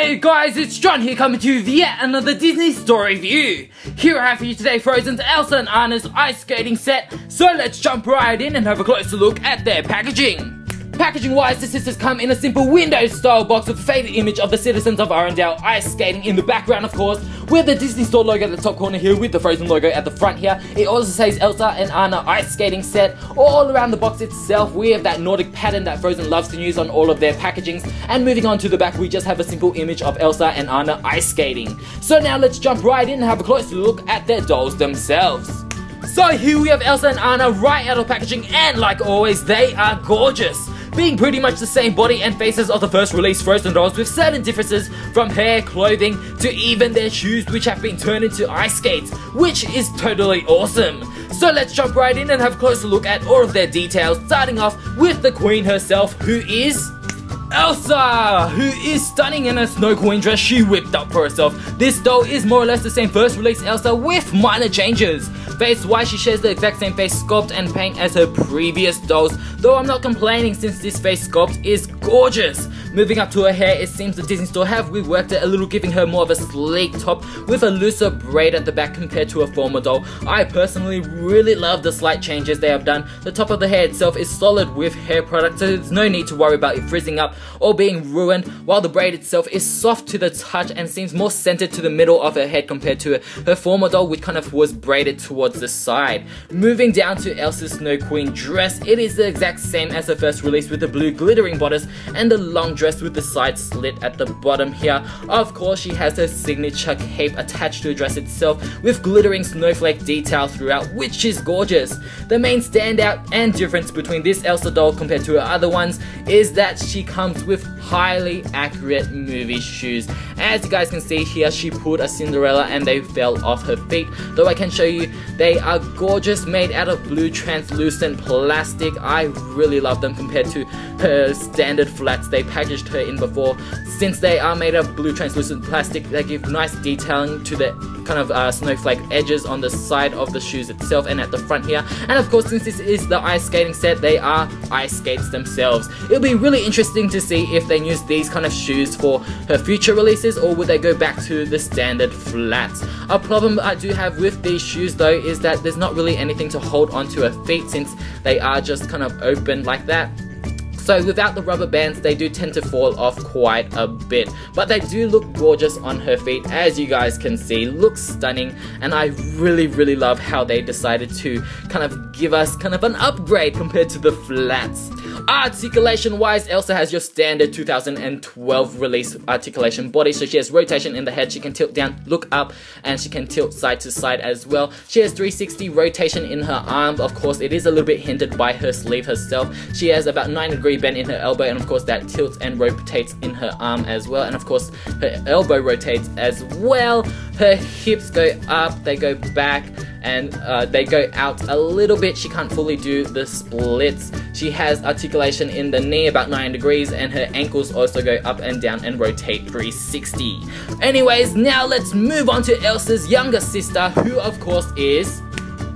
Hey guys, it's John here coming to you with yet another Disney store review. Here I have for you today Frozen's Elsa and Anna's ice skating set, so let's jump right in and have a closer look at their packaging. Packaging wise, the sisters come in a simple Windows style box with a faded image of the citizens of Arendelle ice skating in the background, of course, with the Disney store logo at the top corner here with the Frozen logo at the front here. It also says Elsa and Anna ice skating set. All around the box itself we have that Nordic pattern that Frozen loves to use on all of their packagings, and moving on to the back we just have a simple image of Elsa and Anna ice skating. So now let's jump right in and have a closer look at their dolls themselves. So here we have Elsa and Anna right out of packaging, and like always they are gorgeous, being pretty much the same body and faces of the first release Frozen dolls, with certain differences from hair, clothing, to even their shoes, which have been turned into ice skates, which is totally awesome. So let's jump right in and have a closer look at all of their details, starting off with the Queen herself, who is Elsa, who is stunning in a Snow Queen dress she whipped up for herself. This doll is more or less the same first release Elsa with minor changes. Face-wise, she shares the exact same face sculpt and paint as her previous dolls, though I'm not complaining since this face sculpt is gorgeous. Moving up to her hair, it seems the Disney store have reworked it a little, giving her more of a sleek top with a looser braid at the back compared to a former doll. I personally really love the slight changes they have done. The top of the hair itself is solid with hair product, so there's no need to worry about it frizzing up or being ruined, while the braid itself is soft to the touch and seems more centered to the middle of her head compared to her former doll, which kind of was braided towards the side. Moving down to Elsa's Snow Queen dress, it is the exact same as her first release with the blue glittering bodice and the long dress with the side slit at the bottom here. Of course, she has her signature cape attached to the dress itself with glittering snowflake detail throughout, which is gorgeous. The main standout and difference between this Elsa doll compared to her other ones is that she comes with highly accurate movie shoes. As you guys can see here, she pulled a Cinderella and they fell off her feet, though I can show you they are gorgeous, made out of blue translucent plastic. I really love them compared to her standard flats they packaged her in before. Since they are made of blue translucent plastic, they give nice detailing to the kind of snowflake edges on the side of the shoes itself and at the front here. And of course, since this is the ice skating set, they are ice skates themselves. It'll be really interesting to see if they use these kind of shoes for her future releases, or would they go back to the standard flats. A problem I do have with these shoes though is that there's not really anything to hold onto her feet since they are just kind of open like that. So without the rubber bands, they do tend to fall off quite a bit, but they do look gorgeous on her feet, as you guys can see. Looks stunning, and I really love how they decided to kind of give us kind of an upgrade compared to the flats. Articulation wise, Elsa has your standard 2012 release articulation body, so she has rotation in the head, she can tilt down, look up, and she can tilt side to side as well. She has 360 rotation in her arms. Of course, it is a little bit hindered by her sleeve herself. She has about 9° bend in her elbow, and of course that tilts and rotates in her arm as well, and of course her elbow rotates as well. Her hips go up, they go back, and they go out a little bit. She can't fully do the splits. She has articulation in the knee about 9 degrees, and her ankles also go up and down and rotate 360. Anyways, now let's move on to Elsa's younger sister, who of course is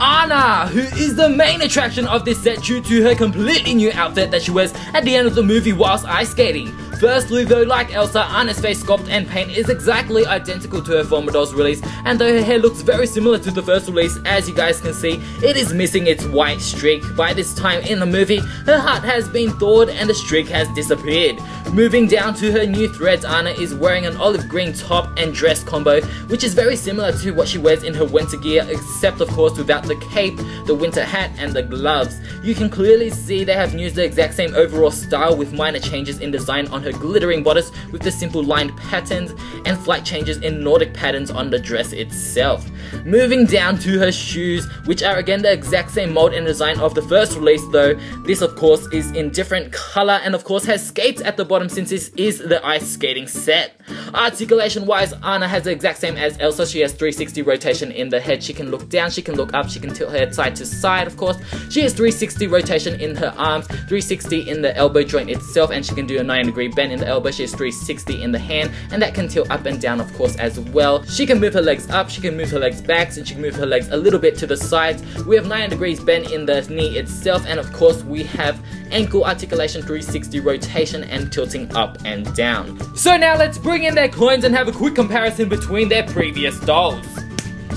Anna, who is the main attraction of this set due to her completely new outfit that she wears at the end of the movie whilst ice skating. Firstly though, like Elsa, Anna's face sculpt and paint is exactly identical to her former doll's release, and though her hair looks very similar to the first release, as you guys can see, it is missing its white streak. By this time in the movie, her heart has been thawed and the streak has disappeared. Moving down to her new threads, Anna is wearing an olive green top and dress combo, which is very similar to what she wears in her winter gear, except of course without the cape, the winter hat, and the gloves. You can clearly see they have used the exact same overall style with minor changes in design on her glittering bodice with the simple lined patterns and slight changes in Nordic patterns on the dress itself. Moving down to her shoes, which are again the exact same mold and design of the first release, though this of course is in different color and of course has skates at the bottom since this is the ice skating set. Articulation wise, Anna has the exact same as Elsa. She has 360 rotation in the head. She can look down, she can look up, she can tilt her head side to side of course. She has 360 rotation in her arms, 360 in the elbow joint itself, and she can do a 9° bend in the elbow, she has 360 in the hand, and that can tilt up and down of course as well. She can move her legs up, she can move her legs back, and she can move her legs a little bit to the sides. We have 90 degrees bend in the knee itself, and of course we have ankle articulation, 360 rotation and tilting up and down. So now let's bring in their clones and have a quick comparison between their previous dolls.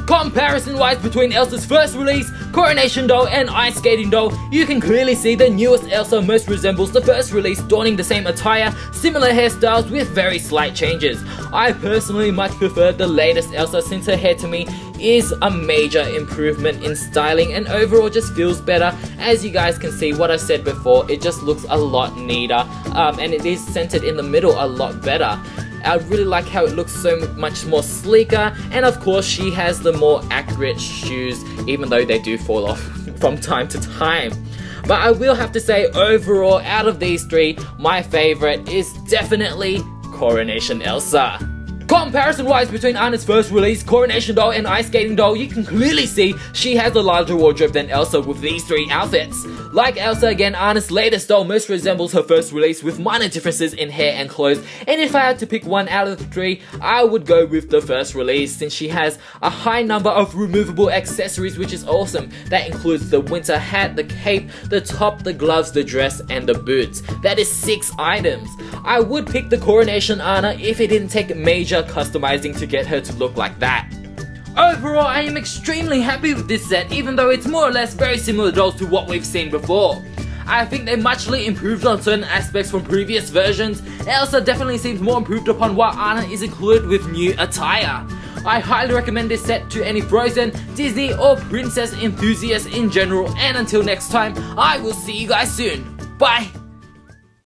Comparison wise between Elsa's first release, Coronation Doll, and Ice Skating Doll, you can clearly see the newest Elsa most resembles the first release, donning the same attire, similar hairstyles with very slight changes. I personally much prefer the latest Elsa since her hair to me is a major improvement in styling and overall just feels better. As you guys can see, what I said before, it just looks a lot neater and it is centered in the middle a lot better. I really like how it looks so much more sleeker, and of course she has the more accurate shoes, even though they do fall off from time to time. But I will have to say, overall, out of these three, my favorite is definitely Coronation Elsa. Comparison wise between Anna's first release, Coronation Doll, and Ice Skating Doll, you can clearly see she has a larger wardrobe than Elsa with these three outfits. Like Elsa again, Anna's latest doll most resembles her first release with minor differences in hair and clothes, and if I had to pick one out of the three, I would go with the first release since she has a high number of removable accessories, which is awesome. That includes the winter hat, the cape, the top, the gloves, the dress, and the boots. That is 6 items. I would pick the Coronation Anna if it didn't take major customizing to get her to look like that. Overall, I am extremely happy with this set, even though it's more or less very similar dolls to what we've seen before. I think they muchly improved on certain aspects from previous versions. Elsa definitely seems more improved upon while Anna is included with new attire. I highly recommend this set to any Frozen, Disney or princess enthusiasts in general, and until next time, I will see you guys soon. Bye!